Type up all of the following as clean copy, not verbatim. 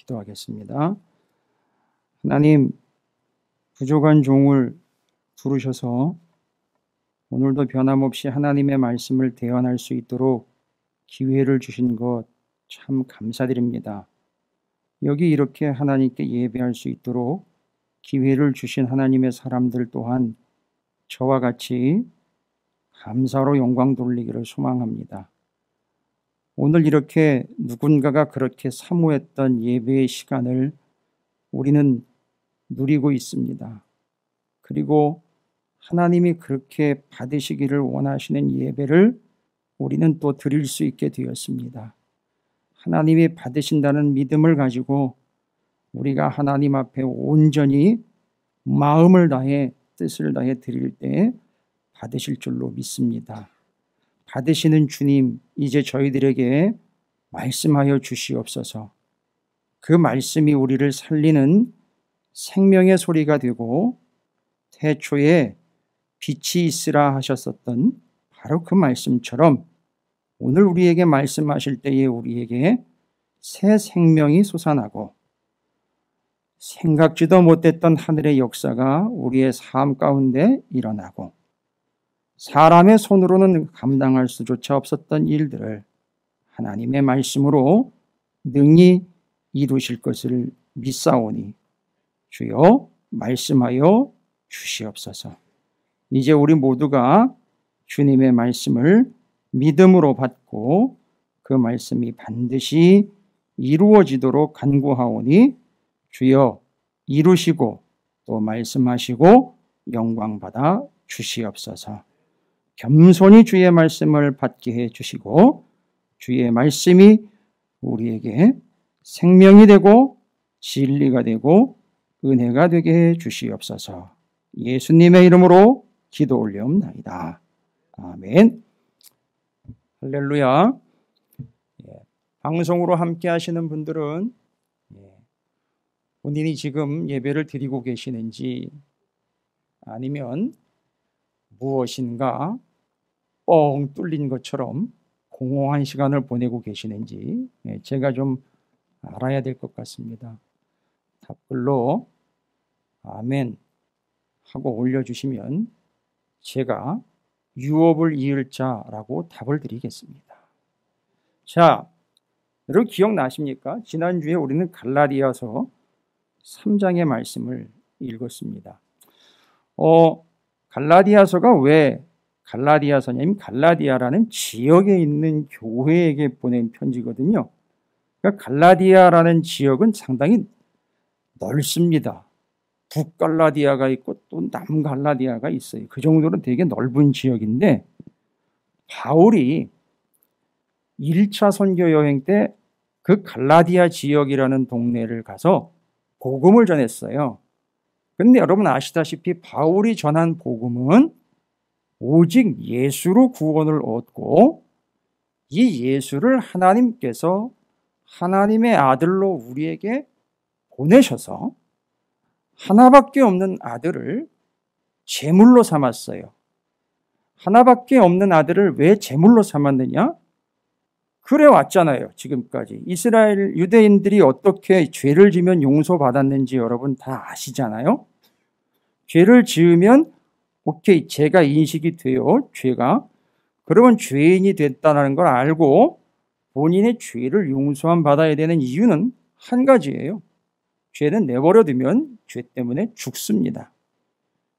기도하겠습니다. 하나님, 부족한 종을 부르셔서 오늘도 변함없이 하나님의 말씀을 대언할 수 있도록 기회를 주신 것 참 감사드립니다. 여기 이렇게 하나님께 예배할 수 있도록 기회를 주신 하나님의 사람들 또한 저와 같이 감사로 영광 돌리기를 소망합니다. 오늘 이렇게 누군가가 그렇게 사모했던 예배의 시간을 우리는 누리고 있습니다. 그리고 하나님이 그렇게 받으시기를 원하시는 예배를 우리는 또 드릴 수 있게 되었습니다. 하나님이 받으신다는 믿음을 가지고 우리가 하나님 앞에 온전히 마음을 다해 뜻을 다해 드릴 때 받으실 줄로 믿습니다. 받으시는 주님, 이제 저희들에게 말씀하여 주시옵소서. 그 말씀이 우리를 살리는 생명의 소리가 되고 태초에 빛이 있으라 하셨었던 바로 그 말씀처럼 오늘 우리에게 말씀하실 때에 우리에게 새 생명이 솟아나고 생각지도 못했던 하늘의 역사가 우리의 삶 가운데 일어나고 사람의 손으로는 감당할 수조차 없었던 일들을 하나님의 말씀으로 능히 이루실 것을 믿사오니 주여 말씀하여 주시옵소서. 이제 우리 모두가 주님의 말씀을 믿음으로 받고 그 말씀이 반드시 이루어지도록 간구하오니 주여 이루시고 또 말씀하시고 영광 받아 주시옵소서. 겸손히 주의 말씀을 받게 해 주시고 주의 말씀이 우리에게 생명이 되고 진리가 되고 은혜가 되게 해 주시옵소서. 예수님의 이름으로 기도 올려옵나이다. 아멘. 할렐루야. 방송으로 함께 하시는 분들은 본인이 지금 예배를 드리고 계시는지 아니면 무엇인가 뻥 뚫린 것처럼 공허한 시간을 보내고 계시는지 제가 좀 알아야 될 것 같습니다. 답글로 아멘 하고 올려주시면 제가 유업을 이을 자라고 답을 드리겠습니다. 자, 여러분 기억나십니까? 지난주에 우리는 갈라디아서 3장의 말씀을 읽었습니다. 갈라디아서가 왜 갈라디아서냐면 갈라디아라는 지역에 있는 교회에게 보낸 편지거든요. 그러니까 갈라디아라는 지역은 상당히 넓습니다. 북갈라디아가 있고 또 남갈라디아가 있어요. 그 정도로 되게 넓은 지역인데 바울이 1차 선교 여행 때 그 갈라디아 지역이라는 동네를 가서 복음을 전했어요. 그런데 여러분 아시다시피 바울이 전한 복음은 오직 예수로 구원을 얻고 이 예수를 하나님께서 하나님의 아들로 우리에게 보내셔서 하나밖에 없는 아들을 제물로 삼았어요. 하나밖에 없는 아들을 왜 제물로 삼았느냐? 그래 왔잖아요. 지금까지 이스라엘 유대인들이 어떻게 죄를 지면 용서받았는지 여러분 다 아시잖아요. 죄를 지으면 오케이, 죄가 인식이 돼요. 죄가. 그러면 죄인이 됐다는 걸 알고 본인의 죄를 용서함 받아야 되는 이유는 한 가지예요. 죄는 내버려 두면 죄 때문에 죽습니다.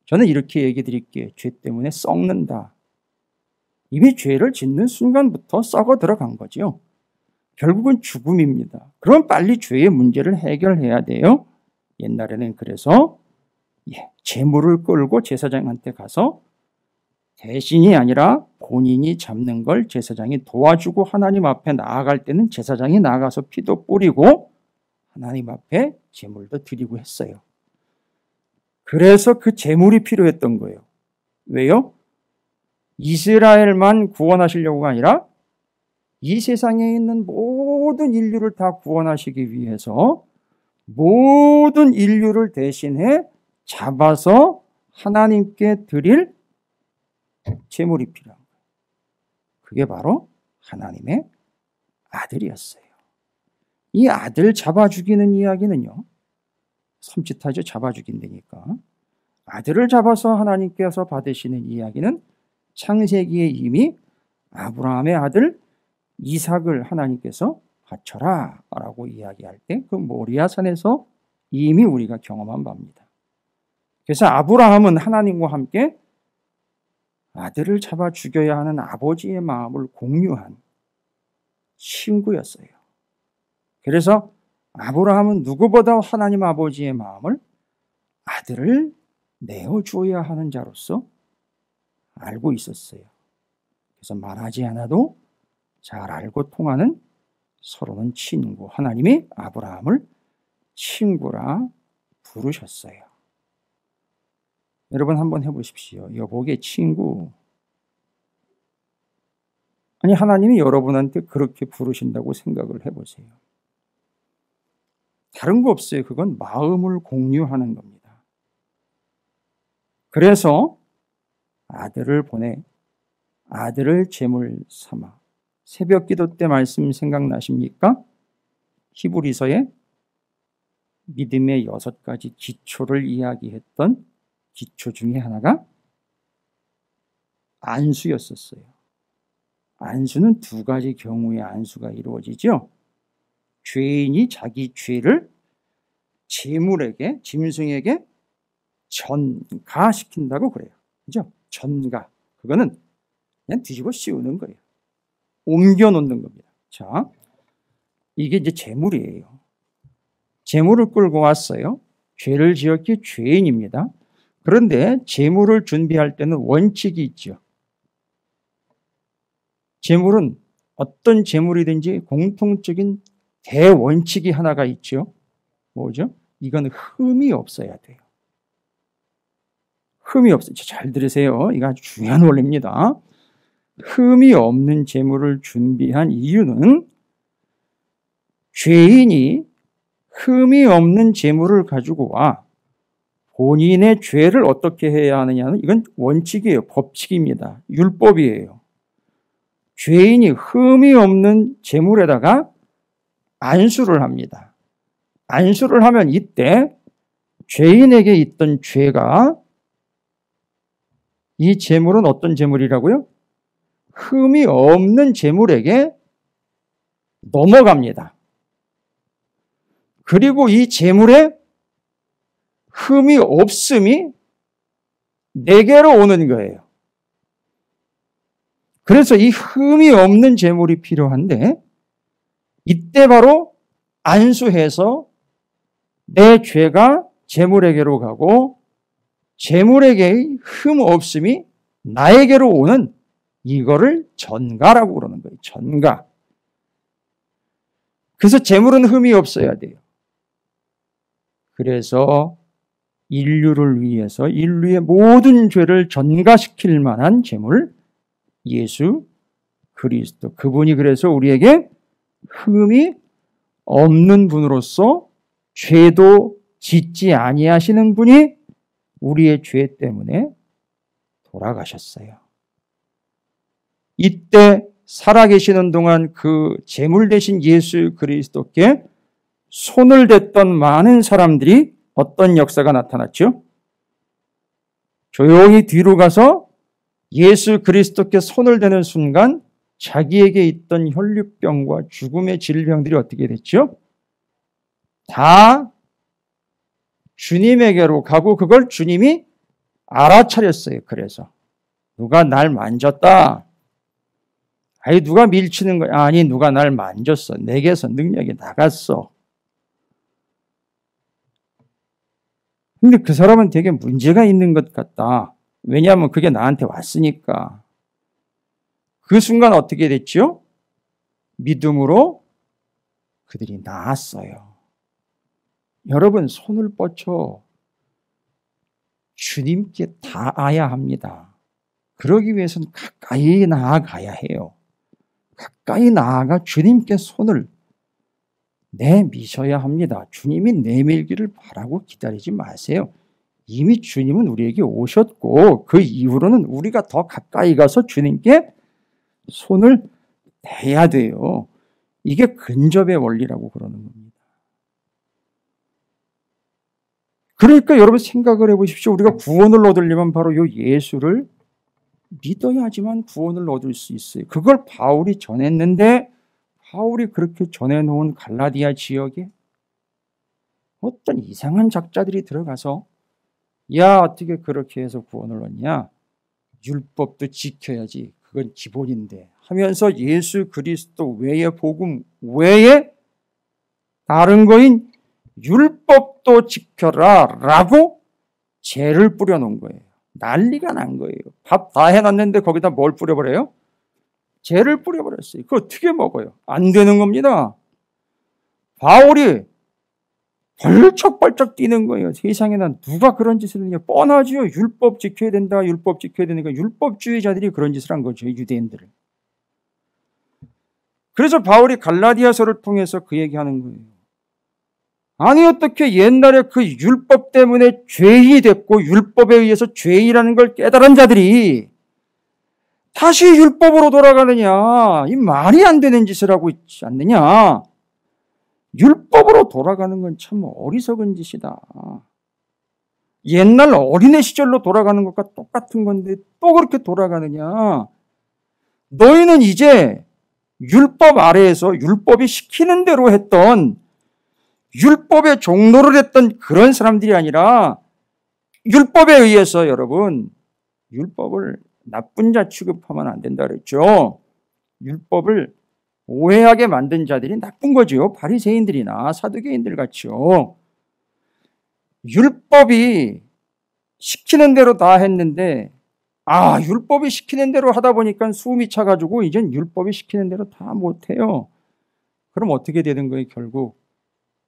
저는 이렇게 얘기 드릴게요. 죄 때문에 썩는다. 이미 죄를 짓는 순간부터 썩어 들어간 거죠. 결국은 죽음입니다. 그럼 빨리 죄의 문제를 해결해야 돼요. 옛날에는 그래서 제물을 끌고 제사장한테 가서 대신이 아니라 본인이 잡는 걸 제사장이 도와주고 하나님 앞에 나아갈 때는 제사장이 나가서 피도 뿌리고 하나님 앞에 제물도 드리고 했어요. 그래서 그 제물이 필요했던 거예요. 왜요? 이스라엘만 구원하시려고가 아니라 이 세상에 있는 모든 인류를 다 구원하시기 위해서 모든 인류를 대신해 잡아서 하나님께 드릴 제물이 필요한 거예요. 그게 바로 하나님의 아들이었어요. 이 아들 잡아 죽이는 이야기는요, 섬찟하죠. 잡아 죽인다니까. 아들을 잡아서 하나님께서 받으시는 이야기는 창세기에 이미 아브라함의 아들 이삭을 하나님께서 바쳐라 라고 이야기할 때 그 모리아산에서 이미 우리가 경험한 바입니다. 그래서 아브라함은 하나님과 함께 아들을 잡아 죽여야 하는 아버지의 마음을 공유한 친구였어요. 그래서 아브라함은 누구보다 하나님 아버지의 마음을 아들을 내어주어야 하는 자로서 알고 있었어요. 그래서 말하지 않아도 잘 알고 통하는 서로는 친구. 하나님이 아브라함을 친구라 부르셨어요. 여러분 한번 해보십시오. 여보게 친구. 아니 하나님이 여러분한테 그렇게 부르신다고 생각을 해보세요. 다른 거 없어요. 그건 마음을 공유하는 겁니다. 그래서 아들을 보내 아들을 제물 삼아. 새벽 기도 때 말씀 생각나십니까? 히브리서에 믿음의 6가지 기초를 이야기했던 기초 중에 하나가 안수였었어요. 안수는 2가지 경우의 안수가 이루어지죠. 죄인이 자기 죄를 제물에게, 짐승에게 전가시킨다고 그래요. 그죠? 전가. 그거는 그냥 뒤집어 씌우는 거예요. 옮겨 놓는 겁니다. 자, 이게 이제 제물이에요. 제물을 끌고 왔어요. 죄를 지었기 죄인입니다. 그런데 제물을 준비할 때는 원칙이 있죠. 제물은 어떤 제물이든지 공통적인 대원칙이 하나가 있죠. 뭐죠? 이건 흠이 없어야 돼요. 흠이 없어요. 잘 들으세요. 이거 아주 중요한 원리입니다. 흠이 없는 제물을 준비한 이유는 죄인이 흠이 없는 제물을 가지고 와 본인의 죄를 어떻게 해야 하느냐는 이건 원칙이에요. 법칙입니다. 율법이에요. 죄인이 흠이 없는 제물에다가 안수를 합니다. 안수를 하면 이때 죄인에게 있던 죄가 이 제물은 어떤 제물이라고요? 흠이 없는 제물에게 넘어갑니다. 그리고 이 제물에 흠이 없음이 내게로 오는 거예요. 그래서 이 흠이 없는 제물이 필요한데 이때 바로 안수해서 내 죄가 제물에게로 가고 제물에게의 흠 없음이 나에게로 오는 이거를 전가라고 그러는 거예요. 전가. 그래서 제물은 흠이 없어야 돼요. 그래서 인류를 위해서 인류의 모든 죄를 전가시킬 만한 제물 예수 그리스도. 그분이 그래서 우리에게 흠이 없는 분으로서 죄도 짓지 아니하시는 분이 우리의 죄 때문에 돌아가셨어요. 이때 살아계시는 동안 그 제물 대신 예수 그리스도께 손을 댔던 많은 사람들이 어떤 역사가 나타났죠? 조용히 뒤로 가서 예수 그리스도께 손을 대는 순간 자기에게 있던 혈류병과 죽음의 질병들이 어떻게 됐죠? 다 주님에게로 가고 그걸 주님이 알아차렸어요. 그래서 누가 날 만졌다. 아니 누가 밀치는 거야. 아니 누가 날 만졌어. 내게서 능력이 나갔어. 근데 그 사람은 되게 문제가 있는 것 같다. 왜냐하면 그게 나한테 왔으니까. 그 순간 어떻게 됐죠? 믿음으로 그들이 나았어요. 여러분 손을 뻗쳐 주님께 닿아야 합니다. 그러기 위해서는 가까이 나아가야 해요. 가까이 나아가 주님께 손을 내미셔야 합니다. 주님이 내밀기를 바라고 기다리지 마세요. 이미 주님은 우리에게 오셨고 그 이후로는 우리가 더 가까이 가서 주님께 손을 대야 돼요. 이게 근접의 원리라고 그러는 겁니다. 그러니까 여러분 생각을 해보십시오. 우리가 구원을 얻으려면 바로 이 예수를 믿어야지만 구원을 얻을 수 있어요. 그걸 바울이 전했는데 바울이 그렇게 전해놓은 갈라디아 지역에 어떤 이상한 작자들이 들어가서 야 어떻게 그렇게 해서 구원을 얻냐? 율법도 지켜야지. 그건 기본인데 하면서 예수 그리스도 외의 복음 외에 다른 거인 율법도 지켜라 라고 죄를 뿌려놓은 거예요. 난리가 난 거예요. 밥 다 해놨는데 거기다 뭘 뿌려버려요? 죄를 뿌려버렸어요. 그거 어떻게 먹어요? 안 되는 겁니다. 바울이 벌쩍벌쩍 뛰는 거예요. 세상에는 누가 그런 짓을 하냐. 뻔하지요. 율법 지켜야 된다. 율법 지켜야 되니까 율법주의자들이 그런 짓을 한 거죠. 유대인들을. 그래서 바울이 갈라디아서를 통해서 그 얘기하는 거예요. 아니 어떻게 옛날에 그 율법 때문에 죄인이 됐고 율법에 의해서 죄인이라는 걸 깨달은 자들이 다시 율법으로 돌아가느냐. 이 말이 안 되는 짓을 하고 있지 않느냐. 율법으로 돌아가는 건 참 어리석은 짓이다. 옛날 어린애 시절로 돌아가는 것과 똑같은 건데 또 그렇게 돌아가느냐. 너희는 이제 율법 아래에서 율법이 시키는 대로 했던 율법의 종로를 했던 그런 사람들이 아니라 율법에 의해서 여러분 율법을 나쁜 자 취급하면 안 된다 그랬죠. 율법을 오해하게 만든 자들이 나쁜 거죠. 바리새인들이나 사두개인들 같이요. 율법이 시키는 대로 다 했는데 율법이 시키는 대로 하다 보니까 숨이 차가지고 이젠 율법이 시키는 대로 다 못해요. 그럼 어떻게 되는 거예요? 결국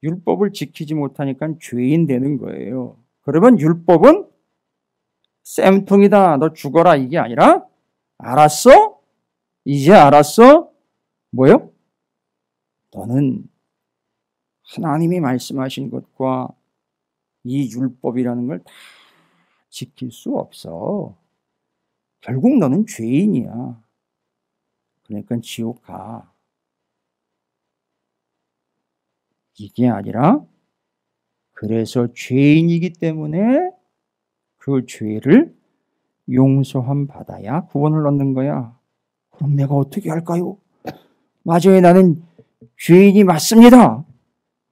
율법을 지키지 못하니까 죄인 되는 거예요. 그러면 율법은 쌤통이다. 너 죽어라 이게 아니라 알았어? 이제 알았어? 뭐요? 너는 하나님이 말씀하신 것과 이 율법이라는 걸 다 지킬 수 없어. 결국 너는 죄인이야. 그러니까 지옥 가. 이게 아니라 그래서 죄인이기 때문에 그 죄를 용서함 받아야 구원을 얻는 거야. 그럼 내가 어떻게 할까요? 맞아요. 나는 죄인이 맞습니다.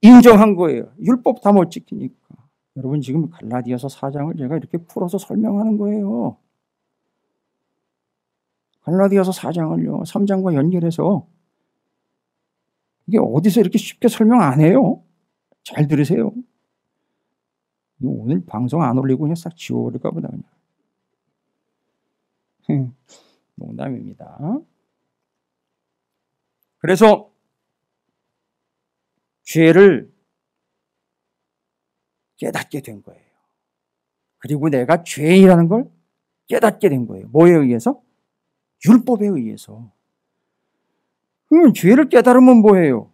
인정한 거예요. 율법 다 못 지키니까. 여러분 지금 갈라디아서 4장을 제가 이렇게 풀어서 설명하는 거예요. 갈라디아서 4장을요. 3장과 연결해서 이게 어디서 이렇게 쉽게 설명 안 해요? 잘 들으세요. 오늘 방송 안 올리고 그냥 싹 지워버릴까 보다 그냥. 농담입니다. 그래서 죄를 깨닫게 된 거예요. 그리고 내가 죄인이라는 걸 깨닫게 된 거예요. 뭐에 의해서? 율법에 의해서. 그러면 죄를 깨달으면 뭐예요?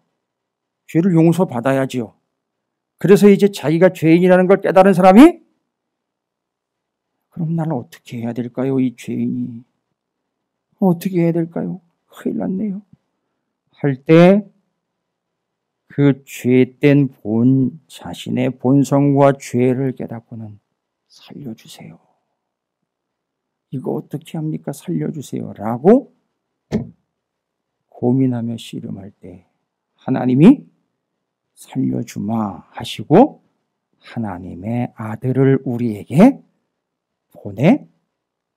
죄를 용서받아야지요. 그래서 이제 자기가 죄인이라는 걸 깨달은 사람이 그럼 나는 어떻게 해야 될까요? 이 죄인이. 어떻게 해야 될까요? 큰일 났네요. 할 때 그 죄된 자신의 본성과 죄를 깨닫고는 살려주세요. 이거 어떻게 합니까? 살려주세요. 라고 고민하며 씨름할 때 하나님이 살려주마 하시고 하나님의 아들을 우리에게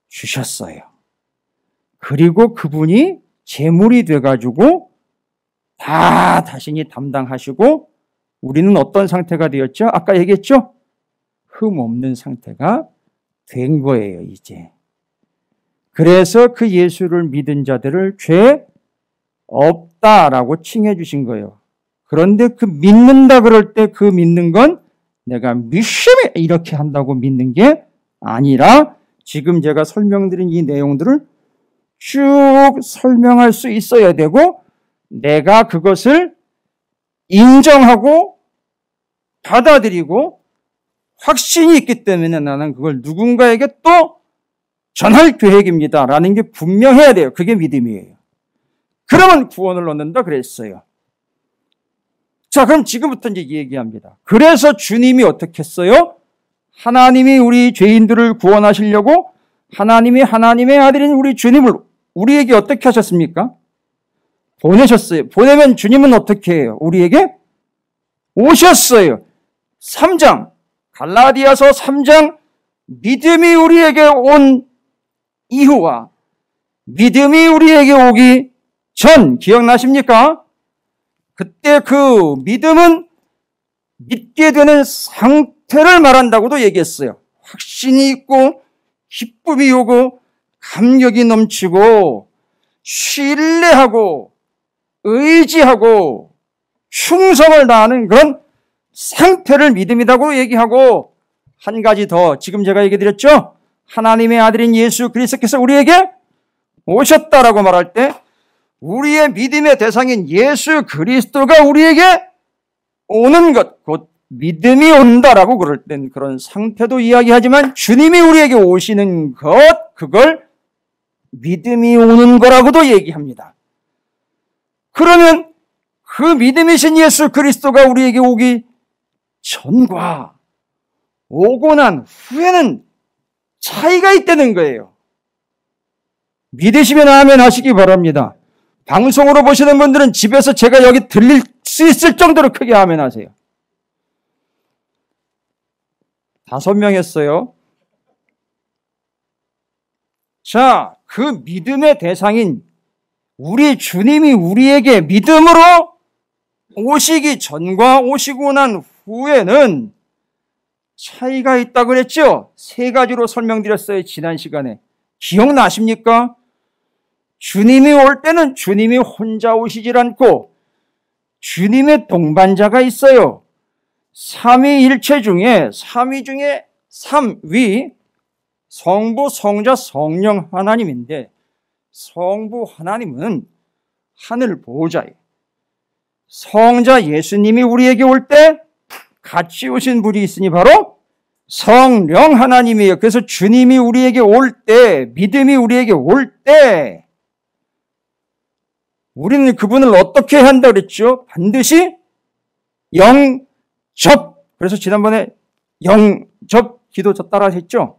보내주셨어요. 그리고 그분이 제물이 돼가지고 다 자신이 담당하시고 우리는 어떤 상태가 되었죠? 아까 얘기했죠? 흠 없는 상태가 된 거예요, 이제. 그래서 그 예수를 믿은 자들을 죄 없다라고 칭해 주신 거예요. 그런데 그 믿는다 그럴 때 그 믿는 건 내가 믿음이 이렇게 한다고 믿는 게 아니라 지금 제가 설명드린 이 내용들을 쭉 설명할 수 있어야 되고 내가 그것을 인정하고 받아들이고 확신이 있기 때문에 나는 그걸 누군가에게 또 전할 계획입니다. 라는 게 분명해야 돼요. 그게 믿음이에요. 그러면 구원을 얻는다 그랬어요. 자, 그럼 지금부터 이제 얘기합니다. 그래서 주님이 어떻게 했어요? 하나님이 우리 죄인들을 구원하시려고 하나님이 하나님의 아들인 우리 주님을 우리에게 어떻게 하셨습니까? 보내셨어요. 보내면 주님은 어떻게 해요? 우리에게 오셨어요. 3장, 갈라디아서 3장, 믿음이 우리에게 온 이후와 믿음이 우리에게 오기 전, 기억나십니까? 그때 그 믿음은 믿게 되는 상태를 말한다고도 얘기했어요. 확신이 있고 기쁨이 오고 감격이 넘치고 신뢰하고 의지하고 충성을 다하는 그런 상태를 믿음이라고 얘기하고, 한 가지 더 지금 제가 얘기 드렸죠? 하나님의 아들인 예수 그리스도께서 우리에게 오셨다라고 말할 때 우리의 믿음의 대상인 예수 그리스도가 우리에게 오는 것, 곧 믿음이 온다라고 그럴 땐 그런 상태도 이야기하지만 주님이 우리에게 오시는 것, 그걸 믿음이 오는 거라고도 얘기합니다. 그러면 그 믿음이신 예수 그리스도가 우리에게 오기 전과 오고 난 후에는 차이가 있다는 거예요. 믿으시면 아멘 하시기 바랍니다. 방송으로 보시는 분들은 집에서 제가 여기 들릴 수 있을 정도로 크게 아멘 하세요. 5명 했어요. 자, 그 믿음의 대상인 우리 주님이 우리에게 믿음으로 오시기 전과 오시고 난 후에는 차이가 있다고 그랬죠? 3가지로 설명드렸어요, 지난 시간에. 기억나십니까? 주님이 올 때는 주님이 혼자 오시질 않고 주님의 동반자가 있어요. 삼위일체 중에 3위 중에 3위, 성부, 성자, 성령 하나님인데, 성부 하나님은 하늘 보호자예요. 성자 예수님이 우리에게 올 때 같이 오신 분이 있으니 바로 성령 하나님이에요. 그래서 주님이 우리에게 올 때, 믿음이 우리에게 올 때 우리는 그분을 어떻게 한다고 그랬죠? 반드시 영접. 그래서 지난번에 영접 기도 저 따라 했죠?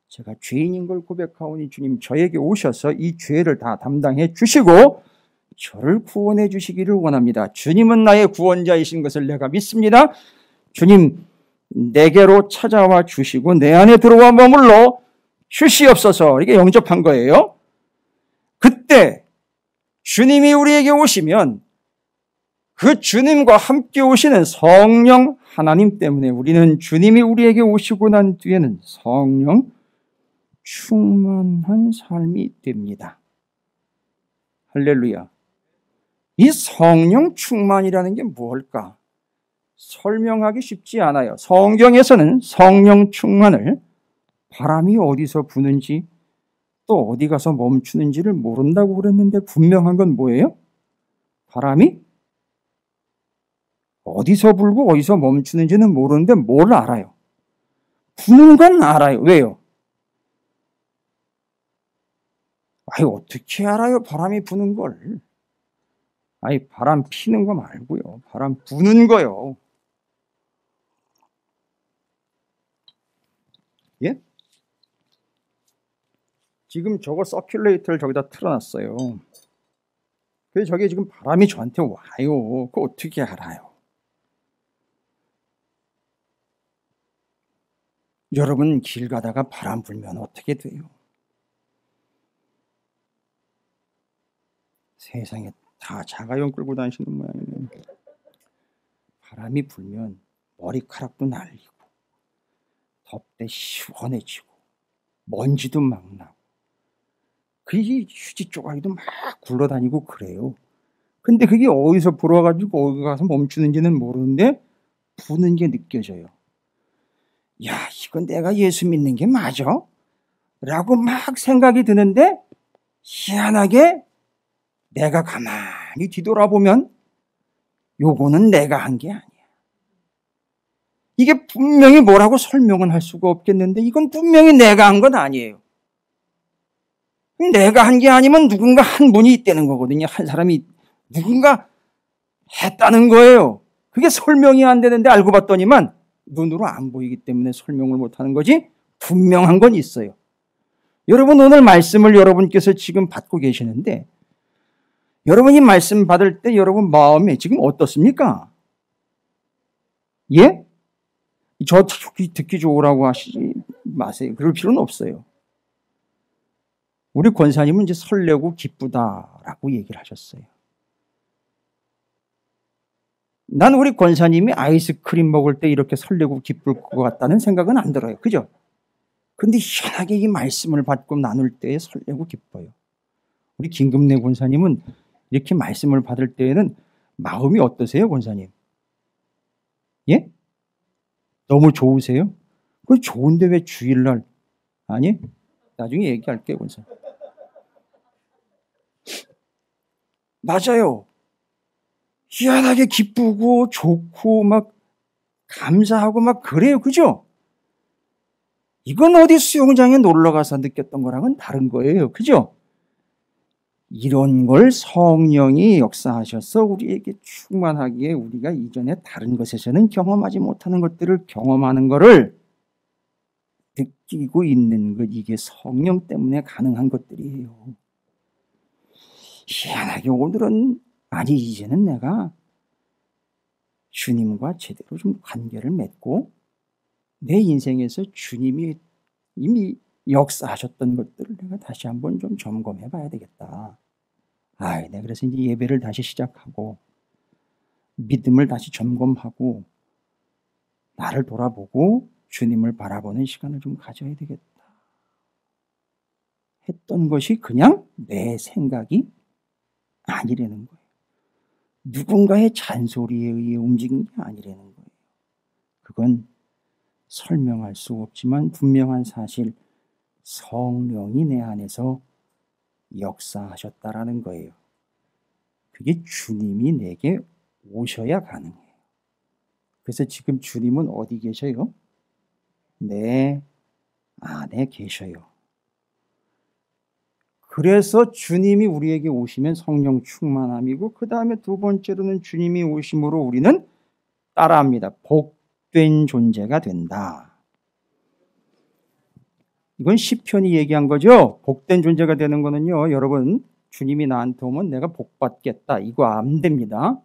제가 죄인인 걸 고백하오니 주님 저에게 오셔서 이 죄를 다 담당해 주시고 저를 구원해 주시기를 원합니다. 주님은 나의 구원자이신 것을 내가 믿습니다. 주님 내게로 찾아와 주시고 내 안에 들어와 머물러 주시옵소서. 이게 영접한 거예요. 그때 주님이 우리에게 오시면 그 주님과 함께 오시는 성령 하나님 때문에 우리는 주님이 우리에게 오시고 난 뒤에는 성령 충만한 삶이 됩니다. 할렐루야. 이 성령 충만이라는 게 뭘까? 설명하기 쉽지 않아요. 성경에서는 성령 충만을 바람이 어디서 부는지 또 어디 가서 멈추는지를 모른다고 그랬는데 분명한 건 뭐예요? 바람이 어디서 불고 어디서 멈추는지는 모르는데 뭘 알아요? 부는 건 알아요. 왜요? 아니 어떻게 알아요? 바람이 부는 걸. 아니 바람 피는 거 말고요. 바람 부는 거요. 예? 지금 저거 서큘레이터를 저기다 틀어놨어요. 그래서 저게 지금 바람이 저한테 와요. 그거 어떻게 알아요? 여러분 길 가다가 바람 불면 어떻게 돼요? 세상에 다 자가용 끌고 다니시는 모양이네요. 바람이 불면 머리카락도 날리고 덥대 시원해지고 먼지도 막 나고 그 휴지 조각이도 막 굴러다니고 그래요. 근데 그게 어디서 불어가지고 어디 가서 멈추는지는 모르는데 부는 게 느껴져요. 야, 이건 내가 예수 믿는 게 맞아? 라고 막 생각이 드는데 희한하게 내가 가만히 뒤돌아보면 요거는 내가 한 게 아니야. 이게 분명히 뭐라고 설명은 할 수가 없겠는데 이건 분명히 내가 한 건 아니에요. 내가 한 게 아니면 누군가 한 분이 있다는 거거든요. 한 사람이 누군가 했다는 거예요. 그게 설명이 안 되는데 알고 봤더니만 눈으로 안 보이기 때문에 설명을 못하는 거지 분명한 건 있어요. 여러분 오늘 말씀을 여러분께서 지금 받고 계시는데 여러분이 말씀 받을 때 여러분 마음이 지금 어떻습니까? 예? 저 듣기 좋으라고 하시지 마세요. 그럴 필요는 없어요. 우리 권사님은 이제 설레고 기쁘다라고 얘기를 하셨어요. 난 우리 권사님이 아이스크림 먹을 때 이렇게 설레고 기쁠 것 같다는 생각은 안 들어요. 그죠? 근데 희한하게 이 말씀을 받고 나눌 때에 설레고 기뻐요. 우리 김금래 권사님은 이렇게 말씀을 받을 때에는 마음이 어떠세요, 권사님? 예? 너무 좋으세요? 그 좋은데 왜 주일날? 아니, 나중에 얘기할게요, 권사님. 맞아요. 희한하게 기쁘고 좋고 막 감사하고 막 그래요. 그죠? 이건 어디 수영장에 놀러 가서 느꼈던 거랑은 다른 거예요. 그죠? 이런 걸 성령이 역사하셔서 우리에게 충만하기에 우리가 이전에 다른 것에서는 경험하지 못하는 것들을 경험하는 거를 느끼고 있는 것, 이게 성령 때문에 가능한 것들이에요. 희한하게 오늘은 아니 이제는 내가 주님과 제대로 좀 관계를 맺고 내 인생에서 주님이 이미 역사하셨던 것들을 내가 다시 한번 좀 점검해 봐야 되겠다. 내가 그래서 이제 예배를 다시 시작하고 믿음을 다시 점검하고 나를 돌아보고 주님을 바라보는 시간을 좀 가져야 되겠다. 했던 것이 그냥 내 생각이 아니라는 거예요. 누군가의 잔소리에 의해 움직인 게 아니라는 거예요. 그건 설명할 수 없지만 분명한 사실, 성령이 내 안에서 역사하셨다라는 거예요. 그게 주님이 내게 오셔야 가능해요. 그래서 지금 주님은 어디 계셔요? 내 안에 계셔요. 그래서 주님이 우리에게 오시면 성령 충만함이고, 그 다음에 두 번째로는 주님이 오심으로 우리는 따라합니다. 복된 존재가 된다. 이건 시편이 얘기한 거죠. 복된 존재가 되는 거는요, 여러분, 주님이 나한테 오면 내가 복 받겠다, 이거 안 됩니다.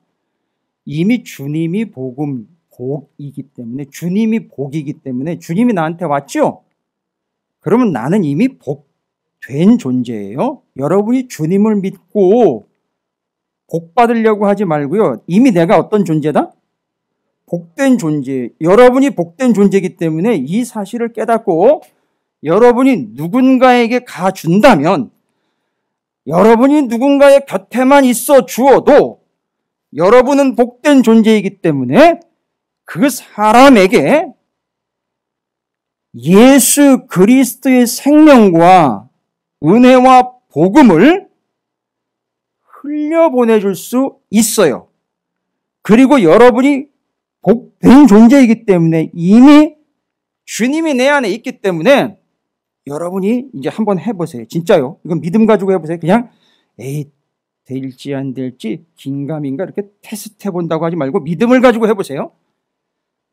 이미 주님이 복이기 때문에, 주님이 복이기 때문에 주님이 나한테 왔죠? 그러면 나는 이미 복된 존재예요. 여러분이 주님을 믿고 복 받으려고 하지 말고요, 이미 내가 어떤 존재다? 복된 존재. 여러분이 복된 존재이기 때문에 이 사실을 깨닫고 여러분이 누군가에게 가준다면, 여러분이 누군가의 곁에만 있어 주어도 여러분은 복된 존재이기 때문에 그 사람에게 예수 그리스도의 생명과 은혜와 복음을 흘려보내줄 수 있어요. 그리고 여러분이 복된 존재이기 때문에 이미 주님이 내 안에 있기 때문에 여러분이 이제 한번 해보세요. 진짜요. 이건 믿음 가지고 해보세요. 그냥 될지 안 될지 긴가민가 이렇게 테스트 해본다고 하지 말고 믿음을 가지고 해보세요.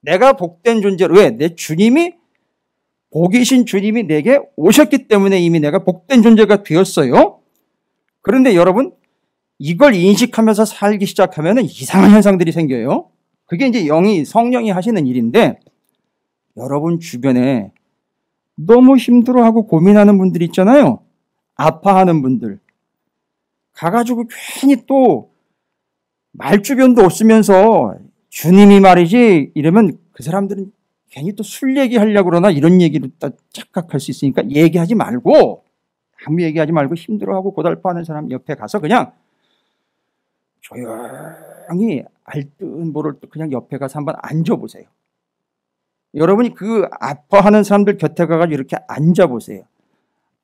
내가 복된 존재로, 왜? 내 주님이, 복이신 주님이 내게 오셨기 때문에 이미 내가 복된 존재가 되었어요. 그런데 여러분, 이걸 인식하면서 살기 시작하면 이상한 현상들이 생겨요. 그게 이제 성령이 하시는 일인데, 여러분 주변에 너무 힘들어하고 고민하는 분들 있잖아요. 아파하는 분들. 가가지고 괜히 또 말주변도 없으면서 주님이 말이지 이러면 그 사람들은 괜히 또 술 얘기하려고 그러나 이런 얘기를 딱 착각할 수 있으니까 얘기하지 말고, 아무 얘기하지 말고 힘들어하고 고달파하는 사람 옆에 가서 그냥 조용히 알듯 모를 듯 그냥 옆에 가서 한번 앉아보세요. 여러분이 그 아파하는 사람들 곁에 가가지고 이렇게 앉아보세요.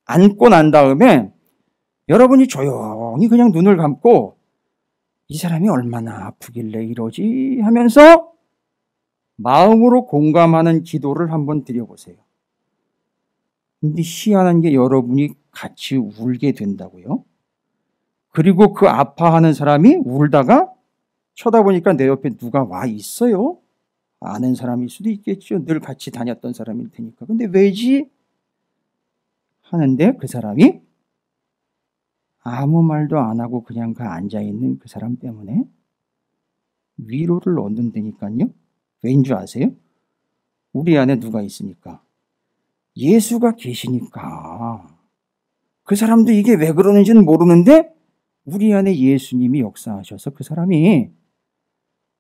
앉고 난 다음에 여러분이 조용히 그냥 눈을 감고 이 사람이 얼마나 아프길래 이러지 하면서 마음으로 공감하는 기도를 한번 드려보세요. 근데 희한한 게 여러분이 같이 울게 된다고요. 그리고 그 아파하는 사람이 울다가 쳐다보니까 내 옆에 누가 와 있어요? 아는 사람일 수도 있겠죠. 늘 같이 다녔던 사람일 테니까. 근데 왜지? 하는데 그 사람이 아무 말도 안 하고 그냥 그 앉아있는 그 사람 때문에 위로를 얻는다니까요. 왜인 줄 아세요? 우리 안에 누가 있으니까? 예수가 계시니까. 그 사람도 이게 왜 그러는지는 모르는데 우리 안에 예수님이 역사하셔서 그 사람이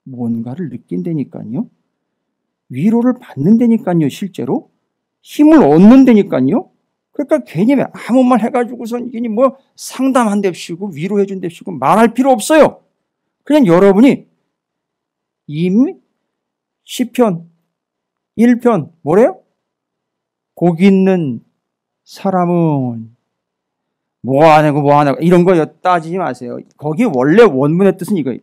뭔가를 느낀다니까요. 위로를 받는다니까요. 실제로 힘을 얻는다니까요. 그러니까 괜히 아무 말 해가지고선 괜히 뭐 상담한답시고 위로해준답시고 말할 필요 없어요. 그냥 여러분이 이미 시편 1편 뭐래요? 복 있는 사람은 뭐 안 하고 뭐 안 하고 이런 거 따지지 마세요. 거기 원래 원문의 뜻은 이거예요.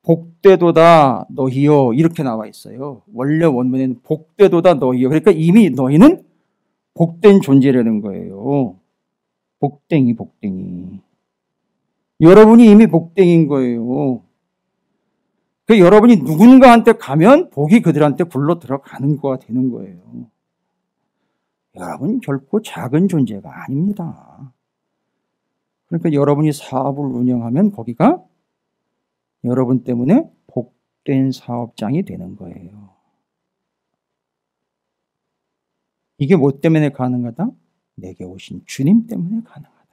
복되도다 너희여 이렇게 나와 있어요. 원래 원문에는 복되도다 너희여. 그러니까 이미 너희는 복된 존재라는 거예요. 복댕이. 여러분이 이미 복댕인 거예요. 그 여러분이 누군가한테 가면 복이 그들한테 굴러 들어가는 거가 되는 거예요. 여러분 결코 작은 존재가 아닙니다. 그러니까 여러분이 사업을 운영하면 거기가 여러분 때문에 복된 사업장이 되는 거예요. 이게 뭐 때문에 가능하다? 내게 오신 주님 때문에 가능하다.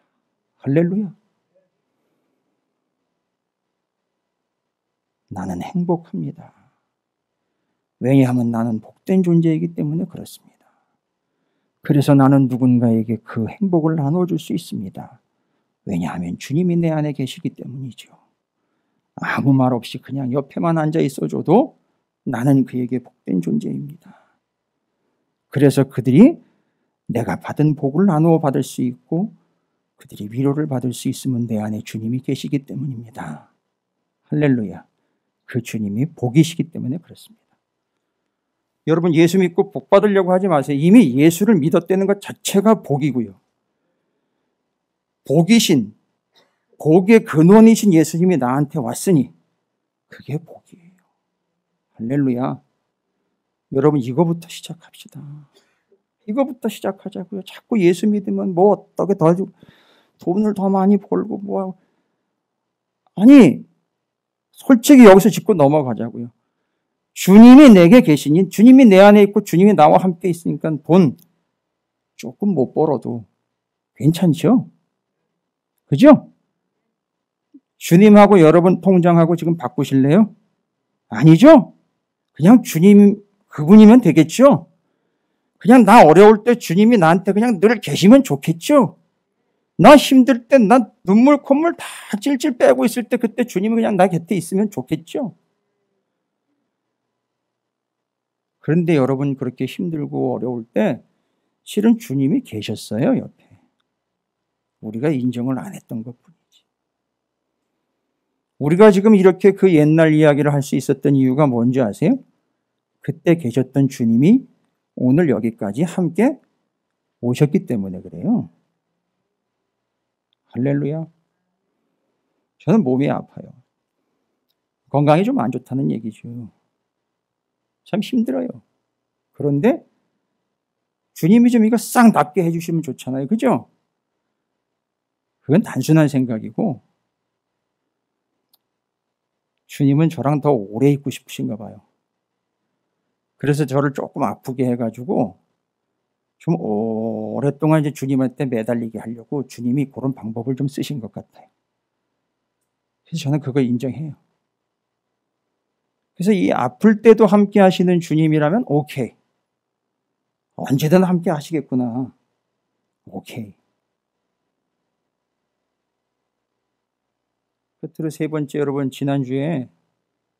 할렐루야. 나는 행복합니다. 왜냐하면 나는 복된 존재이기 때문에 그렇습니다. 그래서 나는 누군가에게 그 행복을 나눠줄 수 있습니다. 왜냐하면 주님이 내 안에 계시기 때문이죠. 아무 말 없이 그냥 옆에만 앉아 있어줘도 나는 그에게 복된 존재입니다. 그래서 그들이 내가 받은 복을 나누어 받을 수 있고 그들이 위로를 받을 수 있으면 내 안에 주님이 계시기 때문입니다. 할렐루야. 그 주님이 복이시기 때문에 그렇습니다. 여러분 예수 믿고 복 받으려고 하지 마세요. 이미 예수를 믿었다는 것 자체가 복이고요. 복이신, 복의 근원이신 예수님이 나한테 왔으니 그게 복이에요. 할렐루야. 여러분 이거부터 시작합시다. 이거부터 시작하자고요. 자꾸 예수 믿으면 뭐 어떻게 더 돈을 더 많이 벌고 뭐 아니 솔직히 여기서 짚고 넘어가자고요. 주님이 내게 계시니 주님이 내 안에 있고 주님이 나와 함께 있으니까 돈 조금 못 벌어도 괜찮죠? 그죠? 주님하고 여러분 통장하고 지금 바꾸실래요? 아니죠? 그냥 주님 그분이면 되겠죠? 그냥 나 어려울 때 주님이 나한테 그냥 늘 계시면 좋겠죠? 나 힘들 때 나 눈물 콧물 다 찔찔 빼고 있을 때 그때 주님이 그냥 나 곁에 있으면 좋겠죠? 그런데 여러분 그렇게 힘들고 어려울 때 실은 주님이 계셨어요, 옆에. 우리가 인정을 안 했던 것뿐이지. 우리가 지금 이렇게 그 옛날 이야기를 할 수 있었던 이유가 뭔지 아세요? 그때 계셨던 주님이 오늘 여기까지 함께 오셨기 때문에 그래요. 할렐루야. 저는 몸이 아파요. 건강이 좀 안 좋다는 얘기죠. 참 힘들어요. 그런데 주님이 좀 이거 싹 낫게 해주시면 좋잖아요. 그죠? 그건 단순한 생각이고 주님은 저랑 더 오래 있고 싶으신가 봐요. 그래서 저를 조금 아프게 해가지고 좀 오랫동안 이제 주님한테 매달리게 하려고 주님이 그런 방법을 좀 쓰신 것 같아요. 그래서 저는 그걸 인정해요. 그래서 이 아플 때도 함께 하시는 주님이라면 오케이. 언제든 함께 하시겠구나. 오케이. 끝으로 세 번째 여러분 지난주에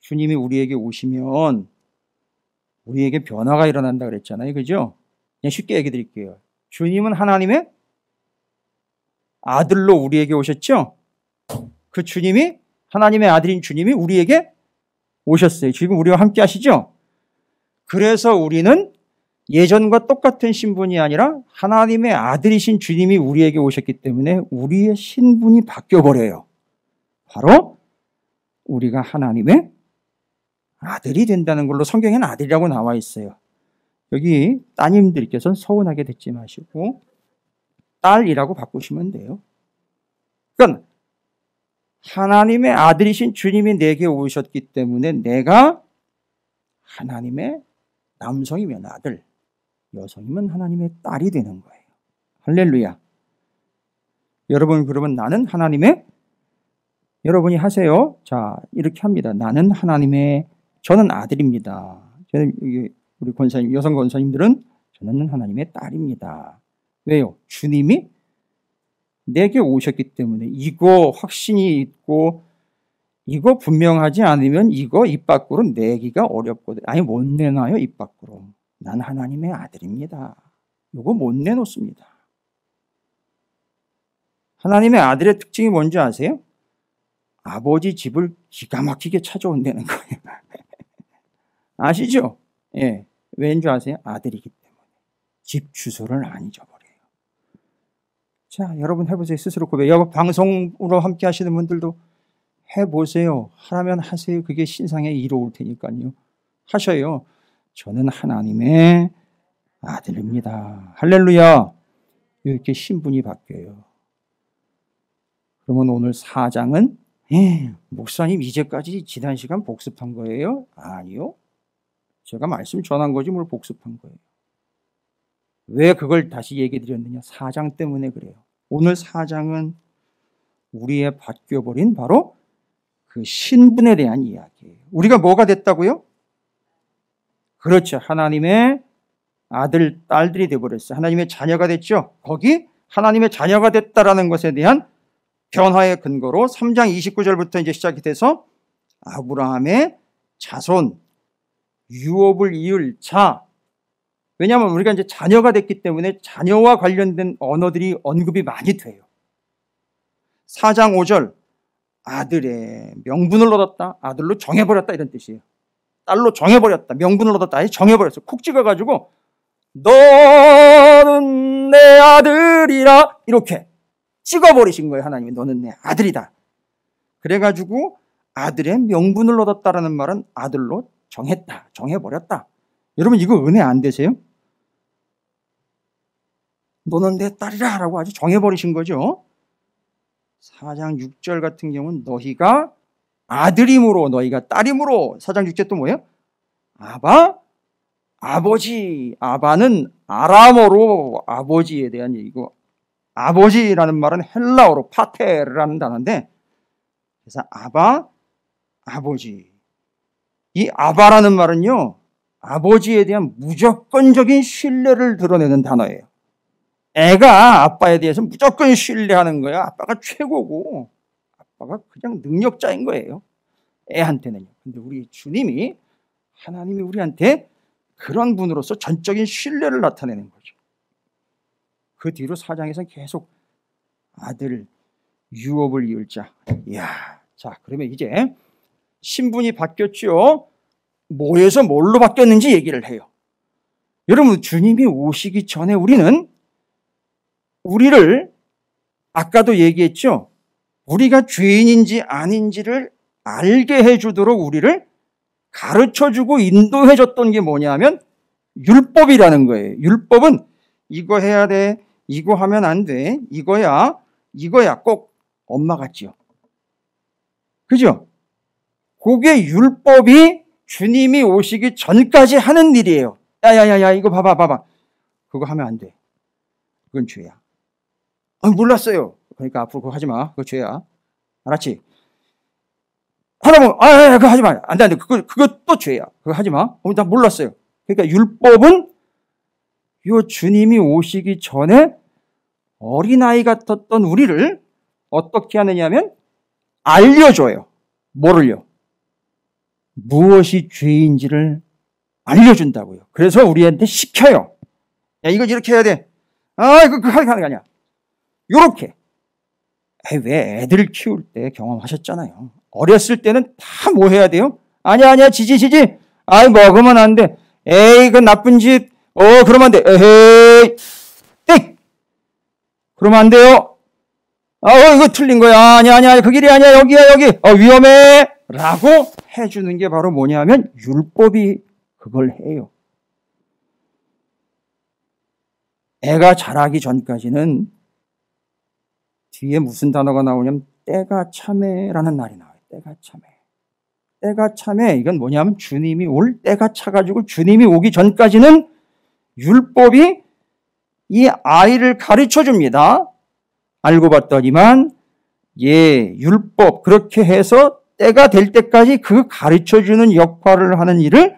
주님이 우리에게 오시면 우리에게 변화가 일어난다 그랬잖아요. 그죠? 그냥 쉽게 얘기 드릴게요. 주님은 하나님의 아들로 우리에게 오셨죠? 그 주님이 하나님의 아들인 주님이 우리에게 오셨어요. 지금 우리와 함께 하시죠? 그래서 우리는 예전과 똑같은 신분이 아니라 하나님의 아들이신 주님이 우리에게 오셨기 때문에 우리의 신분이 바뀌어버려요. 바로 우리가 하나님의 아들이 된다는 걸로 성경에는 아들이라고 나와 있어요. 여기 따님들께서는 서운하게 듣지 마시고 딸이라고 바꾸시면 돼요. 그러니까 하나님의 아들이신 주님이 내게 오셨기 때문에 내가 하나님의 남성이면 아들, 여성이면 하나님의 딸이 되는 거예요. 할렐루야. 여러분, 그러면 나는 하나님의, 여러분이 하세요. 자, 이렇게 합니다. 나는 하나님의, 저는 아들입니다. 저는 우리 권사님, 여성 권사님들은 저는 하나님의 딸입니다. 왜요? 주님이 내게 오셨기 때문에 이거 확신이 있고 이거 분명하지 않으면 이거 입 밖으로 내기가 어렵거든. 아니, 못 내놔요, 입 밖으로. 난 하나님의 아들입니다. 이거 못 내놓습니다. 하나님의 아들의 특징이 뭔지 아세요? 아버지 집을 기가 막히게 찾아온다는 거예요. 아시죠? 예. 왠 줄 아세요? 아들이기 때문에. 집 주소를 안 잊어버려요. 자, 여러분 해보세요. 스스로 고백. 여러분 방송으로 함께 하시는 분들도 해보세요. 하라면 하세요. 그게 신상에 이로울 테니까요. 하셔요. 저는 하나님의 아들입니다. 할렐루야. 이렇게 신분이 바뀌어요. 그러면 오늘 4장은 목사님 이제까지 지난 시간 복습한 거예요? 아니요. 제가 말씀 전한 거지 뭘 복습한 거예요. 왜 그걸 다시 얘기 드렸느냐? 4장 때문에 그래요. 오늘 4장은 우리의 바뀌어버린 바로 그 신분에 대한 이야기예요. 우리가 뭐가 됐다고요? 그렇죠. 하나님의 아들, 딸들이 되어버렸어요. 하나님의 자녀가 됐죠. 거기 하나님의 자녀가 됐다라는 것에 대한 변화의 근거로 3장 29절부터 이제 시작이 돼서 아브라함의 자손, 유업을 이을 자. 왜냐하면 우리가 이제 자녀가 됐기 때문에 자녀와 관련된 언어들이 언급이 많이 돼요. 4장 5절, 아들의 명분을 얻었다, 아들로 정해버렸다 이런 뜻이에요. 딸로 정해버렸다, 명분을 얻었다, 아니 정해버렸어. 콕 찍어가지고 너는 내 아들이라 이렇게 찍어버리신 거예요. 하나님이 너는 내 아들이다. 그래가지고 아들의 명분을 얻었다라는 말은 아들로 정했다, 정해버렸다. 여러분 이거 은혜 안 되세요? 너는 내 딸이라 라고 아주 정해버리신 거죠. 4장 6절 같은 경우는 너희가 아들임으로 너희가 딸임으로 4장 6절 또 뭐예요? 아바, 아버지. 아바는 아람어로 아버지에 대한 얘기고 아버지라는 말은 헬라어로 파테르라는 단어인데 그래서 아바, 아버지. 이 아바라는 말은요 아버지에 대한 무조건적인 신뢰를 드러내는 단어예요. 애가 아빠에 대해서 무조건 신뢰하는 거야. 아빠가 최고고 아빠가 그냥 능력자인 거예요. 애한테는요. 근데 우리 주님이 하나님이 우리한테 그런 분으로서 전적인 신뢰를 나타내는 거죠. 그 뒤로 4장에서는 계속 아들, 유업을 이을 자. 이야, 자 그러면 이제 신분이 바뀌었죠. 뭐에서 뭘로 바뀌었는지 얘기를 해요. 여러분 주님이 오시기 전에 우리를 아까도 얘기했죠. 우리가 죄인인지 아닌지를 알게 해주도록 우리를 가르쳐주고 인도해줬던 게 뭐냐면 율법이라는 거예요. 율법은 이거 해야 돼, 이거 하면 안 돼, 이거야 꼭 엄마 같지요. 그죠? 그게 율법이 주님이 오시기 전까지 하는 일이에요. 야야야야 이거 봐봐 그거 하면 안 돼. 그건 죄야. 몰랐어요. 그러니까 앞으로 그거 하지 마. 그거 죄야. 알았지? 하라면 그거 하지 마. 안 돼. 그것도 죄야. 그거 하지 마. 나 몰랐어요. 그러니까 율법은 요 주님이 오시기 전에 어린아이 같았던 우리를 어떻게 하느냐면 알려줘요. 뭐를요? 무엇이 죄인지를 알려준다고요. 그래서 우리한테 시켜요. 야, 이거 이렇게 해야 돼. 그거 하는 게 아니야. 요렇게. 왜 애들 키울 때 경험하셨잖아요. 어렸을 때는 다 뭐 해야 돼요? 아니야, 지지. 먹으면 안 돼. 에이, 그 나쁜 짓. 그러면 안 돼. 에헤이. 띡! 그러면 안 돼요. 이거 틀린 거야. 아니야. 그 길이 아니야. 여기야, 여기. 위험해. 라고 해주는 게 바로 뭐냐면 율법이 그걸 해요. 애가 자라기 전까지는 뒤에 무슨 단어가 나오냐면 때가 참에라는 말이 나와요. 때가 참에. 때가 참에, 이건 뭐냐면 주님이 올 때가 차가지고 주님이 오기 전까지는 율법이 이 아이를 가르쳐 줍니다. 알고 봤더니만 율법 그렇게 해서 때가 될 때까지 그 가르쳐 주는 역할을 하는 일을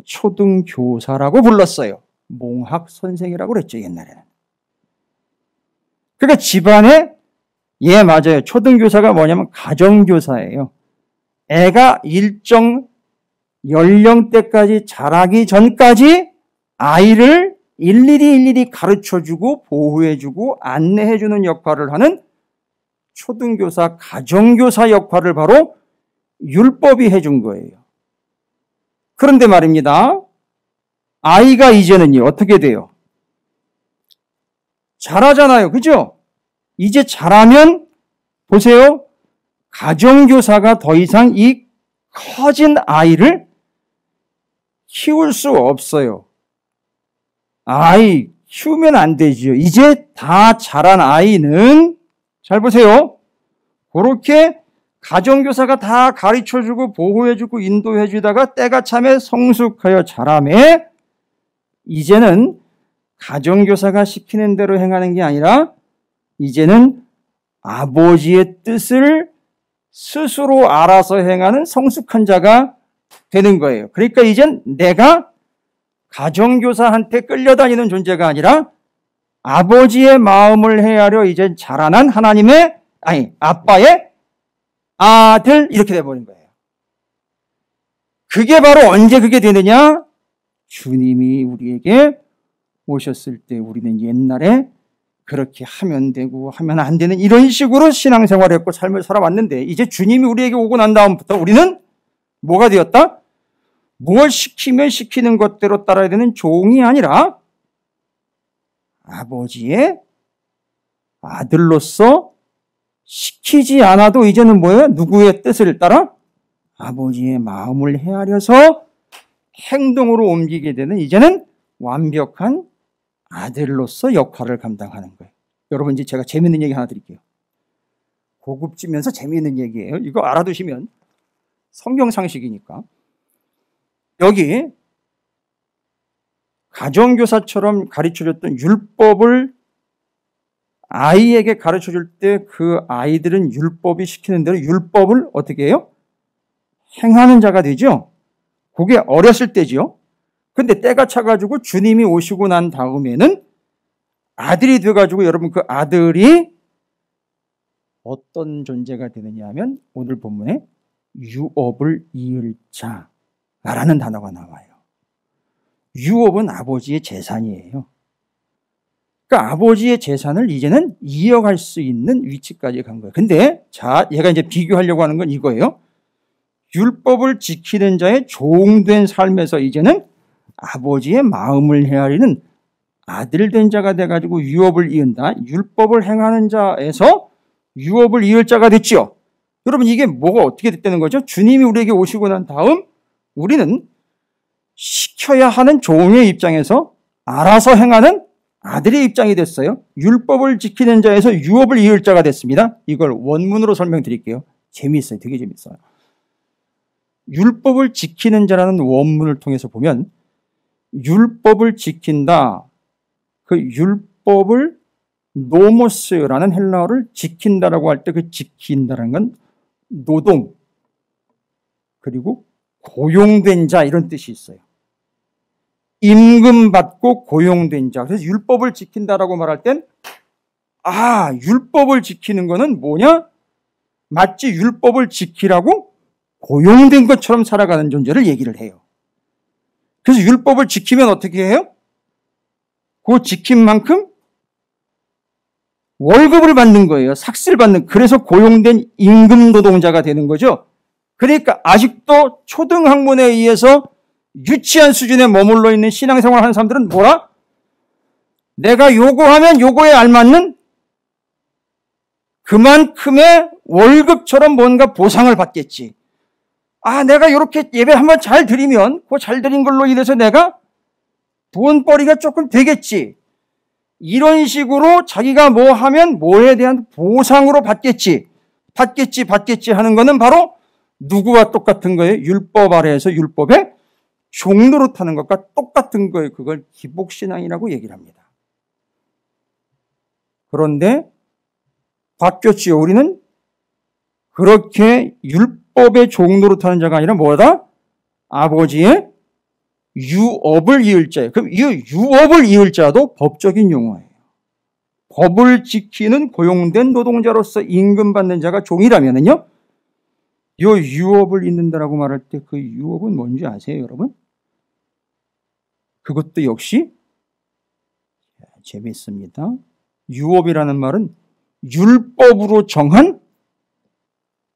초등교사라고 불렀어요. 몽학 선생이라고 그랬죠, 옛날에는. 그러니까 집안에 맞아요. 초등교사가 뭐냐면 가정교사예요. 애가 일정 연령대까지 자라기 전까지 아이를 일일이 가르쳐주고 보호해주고 안내해주는 역할을 하는 초등교사, 가정교사 역할을 바로 율법이 해준 거예요. 그런데 말입니다. 아이가 이제는요, 어떻게 돼요? 자라잖아요. 그죠? 이제 자라면, 보세요. 가정교사가 더 이상 이 커진 아이를 키울 수 없어요. 아이 키우면 안 되지요. 이제 다 자란 아이는, 잘 보세요. 그렇게 가정교사가 다 가르쳐주고 보호해주고 인도해주다가 때가 참에 성숙하여 자라매 이제는 가정교사가 시키는 대로 행하는 게 아니라 이제는 아버지의 뜻을 스스로 알아서 행하는 성숙한 자가 되는 거예요. 그러니까 이젠 내가 가정교사한테 끌려다니는 존재가 아니라 아버지의 마음을 헤아려 이제 자라난 아빠의 아들, 이렇게 돼버린 거예요. 그게 바로 언제 그게 되느냐? 주님이 우리에게 오셨을 때 우리는 옛날에 그렇게 하면 되고 하면 안 되는 이런 식으로 신앙생활을 했고 삶을 살아왔는데 이제 주님이 우리에게 오고 난 다음부터 우리는 뭐가 되었다? 뭘 시키면 시키는 것대로 따라야 되는 종이 아니라 아버지의 아들로서 시키지 않아도 이제는 뭐예요? 누구의 뜻을 따라? 아버지의 마음을 헤아려서 행동으로 옮기게 되는 이제는 완벽한 아들로서 역할을 감당하는 거예요. 여러분, 이제 제가 재밌는 얘기 하나 드릴게요. 고급지면서 재미있는 얘기예요. 이거 알아두시면 성경 상식이니까. 여기 가정교사처럼 가르쳐줬던 율법을 아이에게 가르쳐줄 때 그 아이들은 율법이 시키는 대로 율법을 어떻게 해요? 행하는 자가 되죠. 그게 어렸을 때지요. 근데 때가 차가지고 주님이 오시고 난 다음에는 아들이 돼가지고 여러분 그 아들이 어떤 존재가 되느냐 하면 오늘 본문에 유업을 이을 자라는 단어가 나와요. 유업은 아버지의 재산이에요. 그러니까 아버지의 재산을 이제는 이어갈 수 있는 위치까지 간 거예요. 근데 자, 얘가 이제 비교하려고 하는 건 이거예요. 율법을 지키는 자의 종된 삶에서 이제는 아버지의 마음을 헤아리는 아들 된 자가 돼가지고 유업을 이은다. 율법을 행하는 자에서 유업을 이을 자가 됐죠. 여러분, 이게 뭐가 어떻게 됐다는 거죠? 주님이 우리에게 오시고 난 다음 우리는 시켜야 하는 종의 입장에서 알아서 행하는 아들의 입장이 됐어요. 율법을 지키는 자에서 유업을 이을 자가 됐습니다. 이걸 원문으로 설명드릴게요. 재미있어요. 되게 재미있어요. 율법을 지키는 자라는 원문을 통해서 보면 율법을 지킨다. 그 율법을 노모스라는 헬라어를 지킨다라고 할 때 그 지킨다라는 건 노동 그리고 고용된 자 이런 뜻이 있어요. 임금받고 고용된 자. 그래서 율법을 지킨다라고 말할 땐 율법을 지키는 거는 뭐냐? 마치 율법을 지키라고 고용된 것처럼 살아가는 존재를 얘기를 해요. 그래서 율법을 지키면 어떻게 해요? 그 지킨 만큼 월급을 받는 거예요. 삭스를 받는. 그래서 고용된 임금 노동자가 되는 거죠. 그러니까 아직도 초등학문에 의해서 유치한 수준에 머물러 있는 신앙생활 하는 사람들은 뭐라? 내가 요거하면 요거에 알맞는 그만큼의 월급처럼 뭔가 보상을 받겠지. 내가 이렇게 예배 한번 잘 드리면 그 잘 드린 걸로 인해서 내가 돈벌이가 조금 되겠지. 이런 식으로 자기가 뭐 하면 뭐에 대한 보상으로 받겠지 하는 거는 바로 누구와 똑같은 거예요? 율법 아래에서 율법의 종노릇하는 것과 똑같은 거예요. 그걸 기복신앙이라고 얘기를 합니다. 그런데 바뀌었지요. 우리는 그렇게 율법의 종노릇하는 자가 아니라 뭐다? 아버지의 유업을 이을 자예요. 그럼 이 유업을 이을 자도 법적인 용어예요. 법을 지키는 고용된 노동자로서 임금받는 자가 종이라면은요, 이 유업을 잇는다라고 말할 때 그 유업은 뭔지 아세요, 여러분? 그것도 역시 재미있습니다. 유업이라는 말은 율법으로 정한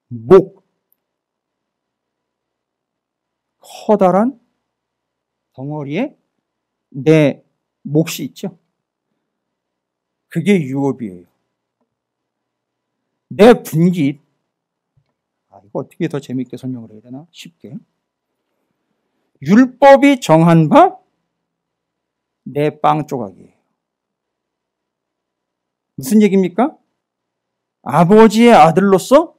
목, 커다란 덩어리에 내 몫이 있죠. 그게 유업이에요. 내 분깃, 이거 어떻게 더 재미있게 설명을 해야 되나? 쉽게. 율법이 정한 바 내 빵 조각이에요. 무슨 얘기입니까? 아버지의 아들로서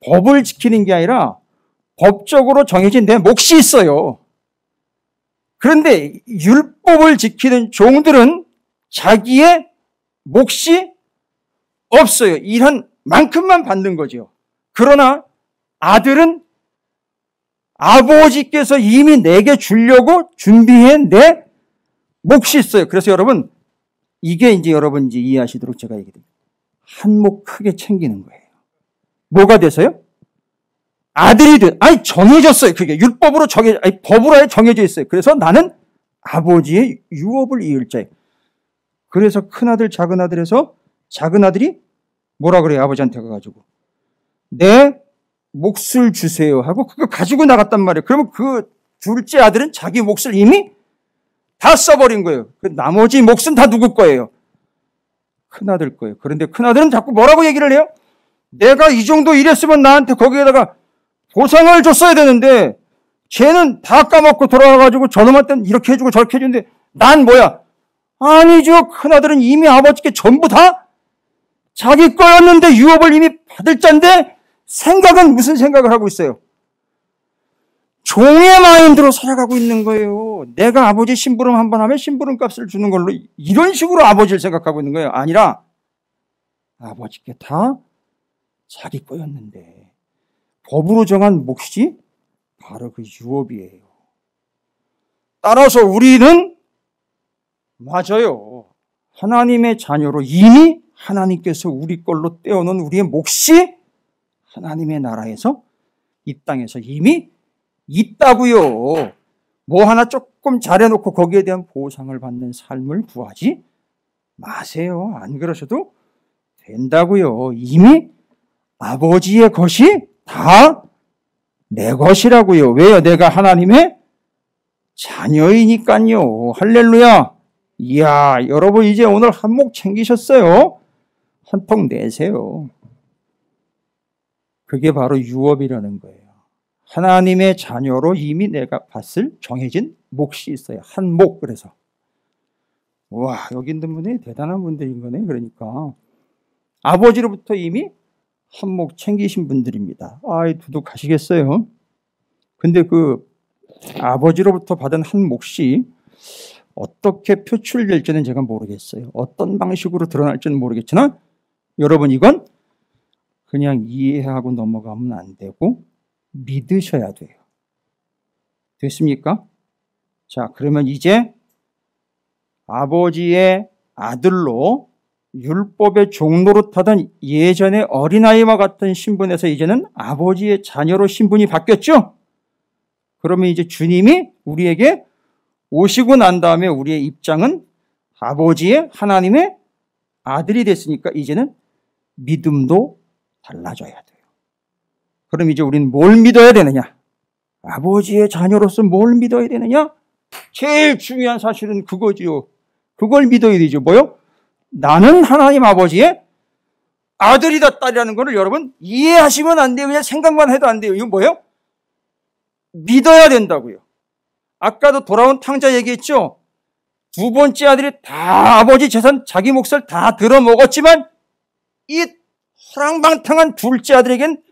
법을 지키는 게 아니라 법적으로 정해진 내 몫이 있어요. 그런데 율법을 지키는 종들은 자기의 몫이 없어요. 일한 만큼만 받는 거죠. 그러나 아들은 아버지께서 이미 내게 주려고 준비한 내 몫이 있어요. 그래서 여러분, 이게 이제 여러분 이제 이해하시도록 제가 얘기드립니다. 한 몫 크게 챙기는 거예요. 뭐가 돼서요? 아들이 정해졌어요. 그게 율법으로 법으로 정해져 있어요. 그래서 나는 아버지의 유업을 이을 자예요. 그래서 큰아들, 작은아들에서 작은아들이 뭐라 그래요? 아버지한테 가가지고. 내 몫을 주세요 하고 그거 가지고 나갔단 말이에요. 그러면 그 둘째 아들은 자기 몫을 이미 다 써버린 거예요. 그 나머지 몫은 다 누구 거예요? 큰아들 거예요. 그런데 큰아들은 자꾸 뭐라고 얘기를 해요? 내가 이 정도 일했으면 나한테 거기에다가 보상을 줬어야 되는데 쟤는 다 까먹고 돌아와가지고 저놈한테는 이렇게 해주고 저렇게 해주는데 난 뭐야? 아니죠. 큰아들은 이미 아버지께 전부 다 자기 거였는데 유업을 이미 받을 자인데 생각은 무슨 생각을 하고 있어요? 종의 마인드로 살아가고 있는 거예요. 내가 아버지 심부름 한번 하면 심부름 값을 주는 걸로 이런 식으로 아버지를 생각하고 있는 거예요. 아니라 아버지께 다 자기 거였는데 법으로 정한 몫이 바로 그 유업이에요. 따라서 우리는 맞아요. 하나님의 자녀로 이미 하나님께서 우리 걸로 떼어놓은 우리의 몫이 하나님의 나라에서 이 땅에서 이미 있다고요. 뭐 하나 조금 잘해놓고 거기에 대한 보상을 받는 삶을 구하지 마세요. 안 그러셔도 된다고요. 이미 아버지의 것이 다 내 것이라고요. 왜요? 내가 하나님의 자녀이니까요. 할렐루야. 이야, 여러분 이제 오늘 한 몫 챙기셨어요. 한 통 내세요. 그게 바로 유업이라는 거예요. 하나님의 자녀로 이미 내가 받을 정해진 몫이 있어요. 한 몫. 그래서 와, 여기 있는 분이 대단한 분들인 거네. 그러니까 아버지로부터 이미 한 몫 챙기신 분들입니다. 두둑 가시겠어요? 근데 그 아버지로부터 받은 한 몫이 어떻게 표출될지는 제가 모르겠어요. 어떤 방식으로 드러날지는 모르겠지만 여러분 이건 그냥 이해하고 넘어가면 안 되고 믿으셔야 돼요. 됐습니까? 자, 그러면 이제 아버지의 아들로 율법의 종노릇하던 예전의 어린아이와 같은 신분에서 이제는 아버지의 자녀로 신분이 바뀌었죠? 그러면 이제 주님이 우리에게 오시고 난 다음에 우리의 입장은 아버지의 하나님의 아들이 됐으니까 이제는 믿음도 달라져야 돼요. 그럼 이제 우리는 뭘 믿어야 되느냐? 아버지의 자녀로서 뭘 믿어야 되느냐? 제일 중요한 사실은 그거지요. 그걸 믿어야 되죠. 뭐요? 나는 하나님 아버지의 아들이다, 딸이라는 것을 여러분 이해하시면 안 돼요. 그냥 생각만 해도 안 돼요. 이건 뭐예요? 믿어야 된다고요. 아까도 돌아온 탕자 얘기했죠. 두 번째 아들이 다 아버지 재산, 자기 몫을 다 들어먹었지만 이 허랑방탕한 둘째 아들에겐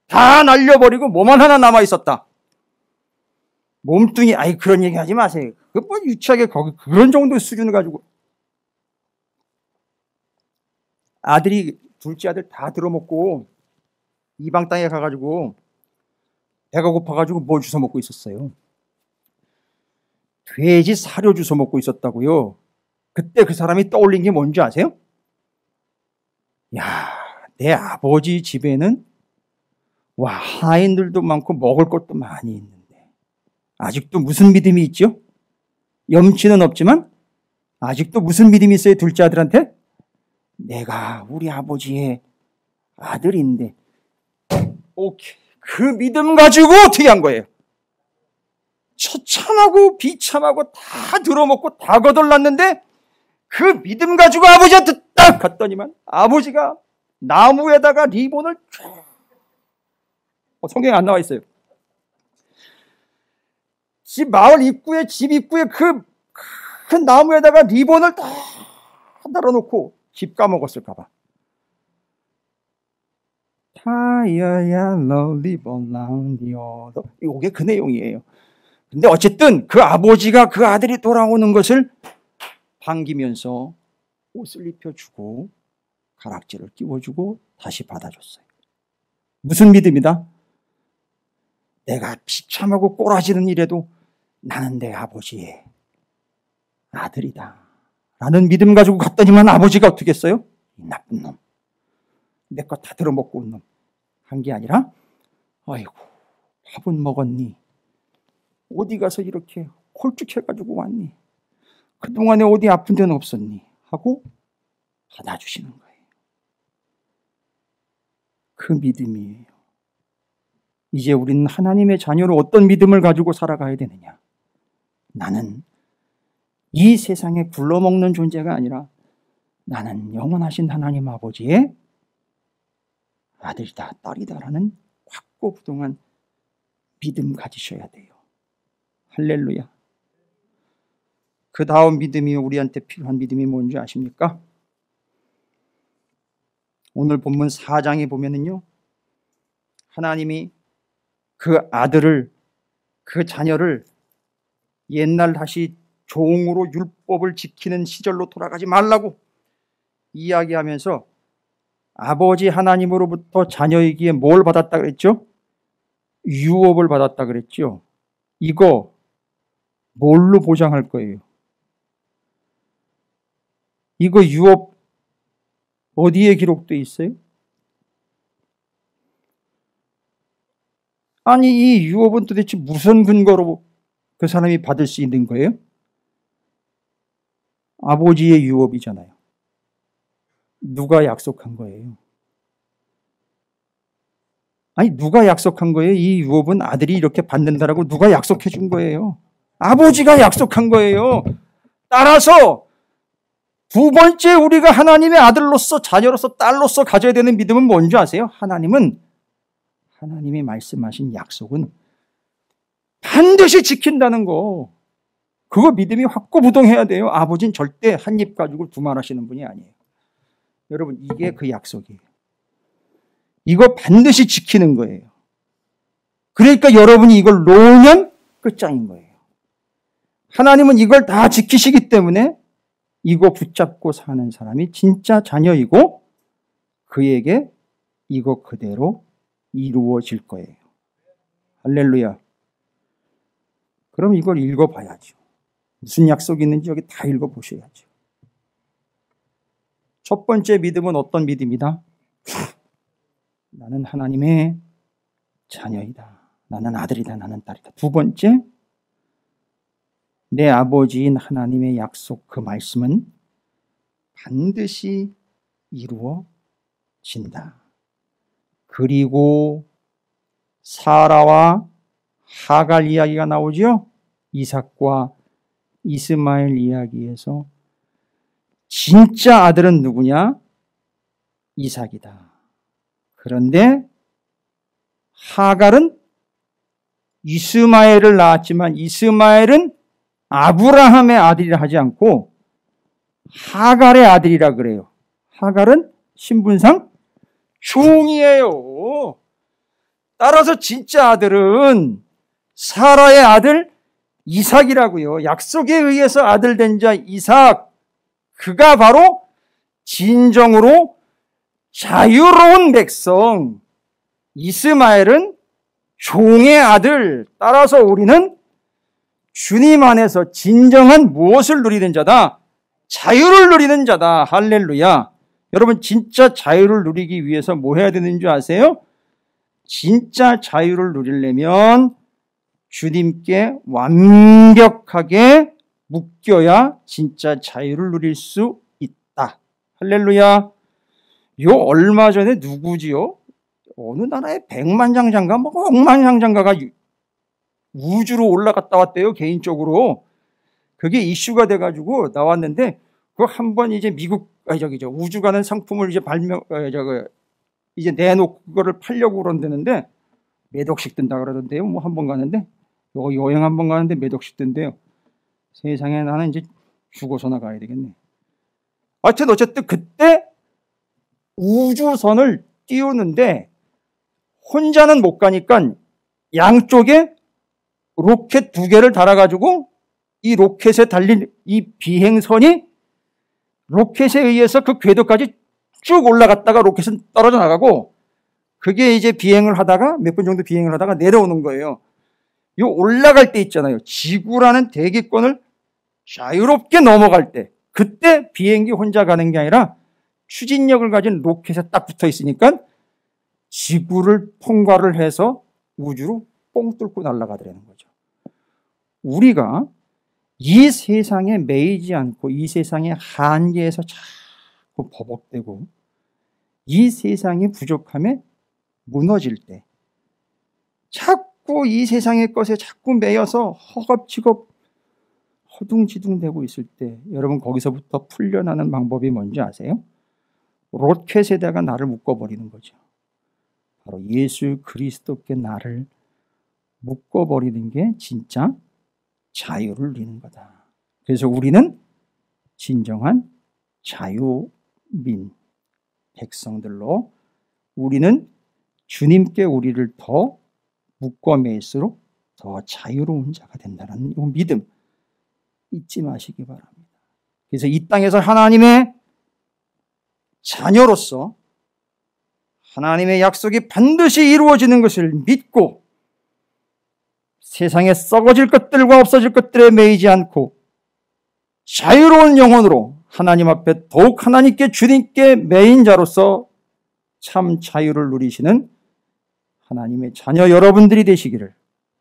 다 날려버리고 몸만 하나 남아있었다. 몸뚱이, 아이, 그런 얘기 하지 마세요. 그 뭐 유치하게 거기 그런 정도의 수준을 가지고. 아들이, 둘째 아들 다 들어먹고 이방 땅에 가가지고 배가 고파가지고 뭘 주워 먹고 있었어요. 돼지 사료 주워 먹고 있었다고요. 그때 그 사람이 떠올린 게 뭔지 아세요? 야, 내 아버지 집에는 와, 하인들도 많고 먹을 것도 많이 있는데 아직도 무슨 믿음이 있죠? 염치는 없지만 아직도 무슨 믿음이 있어요? 둘째 아들한테? 내가 우리 아버지의 아들인데. 오케이. 그 믿음 가지고 어떻게 한 거예요? 처참하고 비참하고 다 들어먹고 다 거덜났는데 그 믿음 가지고 아버지한테 딱 갔더니만 아버지가 나무에다가 리본을 쫙, 성경에 안 나와 있어요. 집 마을 입구에, 집 입구에 그 큰 나무에다가 리본을 다 달아놓고 집 까먹었을까봐. 타이어야 롤리본 라운디오도, 이게 그 내용이에요. 근데 어쨌든 그 아버지가 그 아들이 돌아오는 것을 반기면서 옷을 입혀주고 가락지를 끼워주고 다시 받아줬어요. 무슨 믿음이다? 내가 비참하고 꼬라지는 일에도 나는 내 아버지의 아들이다 라는 믿음 가지고 갔더니만 아버지가 어떻게 했어요? 이 나쁜 놈, 내 거 다 들어먹고 온 놈 한 게 아니라, 아이고 밥은 먹었니? 어디 가서 이렇게 홀쭉해가지고 왔니? 그동안에 어디 아픈 데는 없었니? 하고 받아주시는 거예요. 그 믿음이에요. 이제 우리는 하나님의 자녀로 어떤 믿음을 가지고 살아가야 되느냐? 나는 이 세상에 굴러먹는 존재가 아니라 나는 영원하신 하나님 아버지의 아들이다, 딸이다라는 확고부동한 믿음 가지셔야 돼요. 할렐루야. 그 다음 믿음이, 우리한테 필요한 믿음이 뭔지 아십니까? 오늘 본문 4장에 보면은요, 하나님이 그 아들을, 그 자녀를 옛날 다시 종으로 율법을 지키는 시절로 돌아가지 말라고 이야기하면서 아버지 하나님으로부터 자녀이기에 뭘 받았다 그랬죠? 유업을 받았다 그랬죠? 이거 뭘로 보장할 거예요? 이거 유업 어디에 기록되어 있어요? 아니, 이 유업은 도대체 무슨 근거로 그 사람이 받을 수 있는 거예요? 아버지의 유업이잖아요. 누가 약속한 거예요? 아니, 누가 약속한 거예요? 이 유업은 아들이 이렇게 받는다라고 누가 약속해 준 거예요? 아버지가 약속한 거예요. 따라서 두 번째 우리가 하나님의 아들로서, 자녀로서, 딸로서 가져야 되는 믿음은 뭔지 아세요? 하나님은, 하나님이 말씀하신 약속은 반드시 지킨다는 거. 그거 믿음이 확고부동해야 돼요. 아버지는 절대 한 입 가지고 두말하시는 분이 아니에요. 여러분, 이게 그 약속이에요. 이거 반드시 지키는 거예요. 그러니까 여러분이 이걸 놓으면 끝장인 거예요. 하나님은 이걸 다 지키시기 때문에 이거 붙잡고 사는 사람이 진짜 자녀이고 그에게 이거 그대로 이루어질 거예요. 할렐루야. 그럼 이걸 읽어봐야죠. 무슨 약속이 있는지 여기 다 읽어보셔야죠. 첫 번째 믿음은 어떤 믿음이다? 나는 하나님의 자녀이다. 나는 아들이다. 나는 딸이다. 두 번째, 내 아버지인 하나님의 약속, 그 말씀은 반드시 이루어진다. 그리고 사라와 하갈 이야기가 나오죠. 이삭과 이스마엘 이야기에서 진짜 아들은 누구냐? 이삭이다. 그런데 하갈은 이스마엘을 낳았지만 이스마엘은 아브라함의 아들이라 하지 않고 하갈의 아들이라 그래요. 하갈은 신분상 종이에요. 따라서 진짜 아들은 사라의 아들 이삭이라고요. 약속에 의해서 아들 된 자 이삭, 그가 바로 진정으로 자유로운 백성. 이스마엘은 종의 아들. 따라서 우리는 주님 안에서 진정한 무엇을 누리는 자다? 자유를 누리는 자다. 할렐루야. 여러분, 진짜 자유를 누리기 위해서 뭐 해야 되는 줄 아세요? 진짜 자유를 누리려면 주님께 완벽하게 묶여야 진짜 자유를 누릴 수 있다. 할렐루야. 요 얼마 전에 누구지요? 어느 나라의 백만장자인가 뭐 억만장자인가가 우주로 올라갔다 왔대요. 개인적으로. 그게 이슈가 돼가지고 나왔는데, 그 한번 이제 미국 우주 가는 상품을 이제 이제 내놓고 그거를 팔려고 그런다는데 몇 억씩 든다 그러던데요. 뭐 한 번 가는데, 요거 여행 한 번 가는데 몇 억씩 든대요. 세상에, 나는 이제 죽어서나 가야 되겠네. 어쨌든 그때 우주선을 띄우는데 혼자는 못 가니까 양쪽에 로켓 2개를 달아가지고 이 로켓에 달린 이 비행선이 로켓에 의해서 그 궤도까지 쭉 올라갔다가 로켓은 떨어져 나가고, 그게 이제 비행을 하다가 몇 분 정도 비행을 하다가 내려오는 거예요. 이 올라갈 때 있잖아요. 지구라는 대기권을 자유롭게 넘어갈 때, 그때 비행기 혼자 가는 게 아니라 추진력을 가진 로켓에 딱 붙어 있으니까 지구를 통과를 해서 우주로 뻥 뚫고 날아가더라는 거죠. 우리가 이 세상에 매이지 않고 이 세상의 한계에서 자꾸 버벅대고 이 세상의 부족함에 무너질 때, 자꾸 이 세상의 것에 자꾸 매여서 허겁지겁 허둥지둥대고 있을 때, 여러분 거기서부터 풀려나는 방법이 뭔지 아세요? 로켓에다가 나를 묶어버리는 거죠. 바로 예수 그리스도께 나를 묶어버리는 게 진짜 자유를 누리는 거다. 그래서 우리는 진정한 자유민 백성들로, 우리는 주님께 우리를 더 묶어 매일수록 더 자유로운 자가 된다는 이 믿음 잊지 마시기 바랍니다. 그래서 이 땅에서 하나님의 자녀로서 하나님의 약속이 반드시 이루어지는 것을 믿고 세상에 썩어질 것들과 없어질 것들에 매이지 않고 자유로운 영혼으로 하나님 앞에 더욱 하나님께 주님께 매인 자로서 참 자유를 누리시는 하나님의 자녀 여러분들이 되시기를,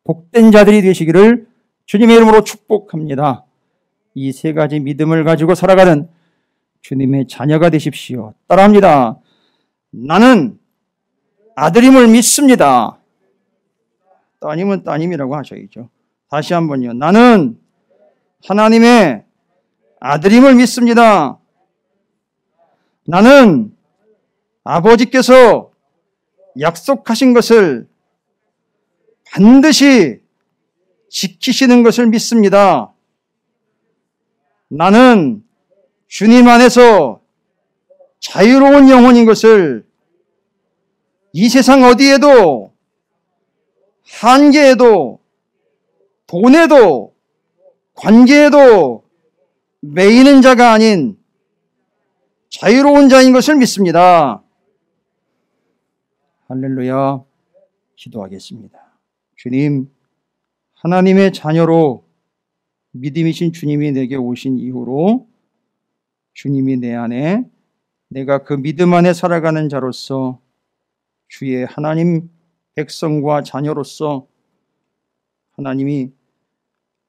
복된 자들이 되시기를 주님의 이름으로 축복합니다. 이 3가지 믿음을 가지고 살아가는 주님의 자녀가 되십시오. 따라합니다. 나는 아들임을 믿습니다. 따님은 따님이라고 하셔야죠. 다시 한번요. 나는 하나님의 아들임을 믿습니다. 나는 아버지께서 약속하신 것을 반드시 지키시는 것을 믿습니다. 나는 주님 안에서 자유로운 영혼인 것을 이 세상 어디에도, 한계에도, 돈에도, 관계에도 매이는 자가 아닌 자유로운 자인 것을 믿습니다. 할렐루야. 기도하겠습니다. 주님, 하나님의 자녀로 믿음이신 주님이 내게 오신 이후로 주님이 내 안에, 내가 그 믿음 안에 살아가는 자로서 주의 하나님 백성과 자녀로서 하나님이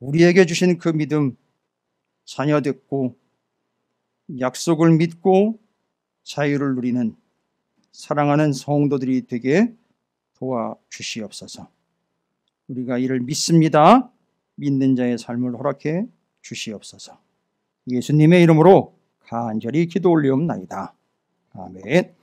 우리에게 주신 그 믿음 자녀 됐고 약속을 믿고 자유를 누리는 사랑하는 성도들이 되게 도와주시옵소서. 우리가 이를 믿습니다. 믿는 자의 삶을 허락해 주시옵소서. 예수님의 이름으로 간절히 기도 올리옵나이다. 아멘.